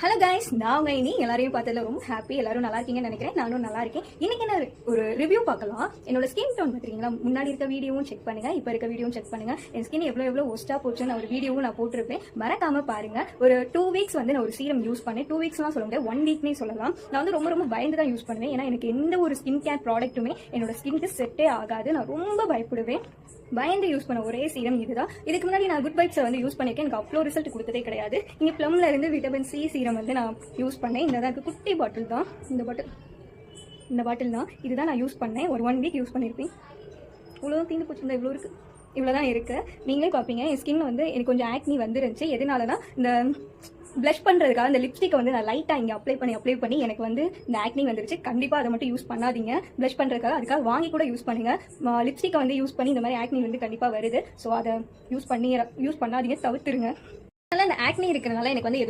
Hello guys, நான் உங்க இனி எல்லாரையும் பார்த்ததுல ரொம்ப ஹாப்பி. எல்லாரும் நல்லா இருக்கீங்கன்னு நினைக்கிறேன். நானும் நல்லா இருக்கேன். இன்னைக்கு என்ன ஒரு ரிவ்யூ பார்க்கலாம். என்னோட ஸ்கின் டோன் பார்த்துருக்கீங்களா? முன்னாடி இருக்க வீடியோவும் செக் பண்ணுங்க, இப்போ இருக்க வீடியோவும் செக் பண்ணுங்க. என் ஸ்கின் எவ்வளோ ஒஸ்டா போச்சுன்னு ஒரு வீடியோவும் நான் போட்டிருப்பேன். மறக்காம பாருங்க. ஒரு 2 வீக்ஸ் வந்து நான் ஒரு சீரம் யூஸ் பண்ணேன். 2 வீக்ஸ்லாம் சொல்ல முடியாது, 1 வீக்னே சொல்லலாம். நான் வந்து ரொம்ப பயந்து தான் யூஸ் பண்ணுவேன். ஏன்னா எனக்கு எந்த ஒரு ஸ்கின் கேர் ப்ராடக்ட்டுமே என்னோட ஸ்கின்க்கு செட்டே ஆகாது. நான் ரொம்ப பயப்படுவேன். பயந்து யூஸ் பண்ண ஒரே சீரம் இதுதான். இதுக்கு முன்னாடி நான் குட் வைப்ஸை வந்து யூஸ் பண்ணிருக்கேன். எனக்கு அவ்வளோ ரிசல்ட் கொடுத்ததே கிடையாது. இங்கே ப்ளம்ல இருந்து விட்டமின் சி சீரம் வந்து நான் யூஸ் பண்ணேன். இந்த தான் குட்டி பாட்டில் தான். இந்த பாட்டில் தான். இதுதான் நான் யூஸ் பண்ணேன். ஒரு 1 வீக் யூஸ் பண்ணியிருப்பேன். இவ்வளோ தீந்து போச்சு. இவ்வளோ இருக்கு, இவ்வளோதான் இருக்கு. நீங்களே பார்ப்பீங்க. என் ஸ்கின் வந்து எனக்கு கொஞ்சம் ஆக்னி வந்துருந்துச்சு. எதனாலனா இந்த ப்ளஷ் பண்ணுறதுக்காக இந்த லிப்ஸ்டிக்கை வந்து நான் லைட்டாக இங்கே அப்ளை பண்ணி எனக்கு வந்து இந்த ஆக்னி வந்துருச்சு. கண்டிப்பாக அதை மட்டும் யூஸ் பண்ணாதீங்க. ப்ளஷ் பண்ணுறதுக்காக அதுக்காக வாங்கி கூட யூஸ் பண்ணுங்க. லிப்ஸ்டிக்கை வந்து யூஸ் பண்ணி இந்த மாதிரி ஆக்னி வந்து கண்டிப்பாக வருது. ஸோ அதை யூஸ் பண்ணாதீங்க, தவிர்த்துருங்க. அதனால இந்த ஆக்னி இருக்கிறதுனால எனக்கு வந்து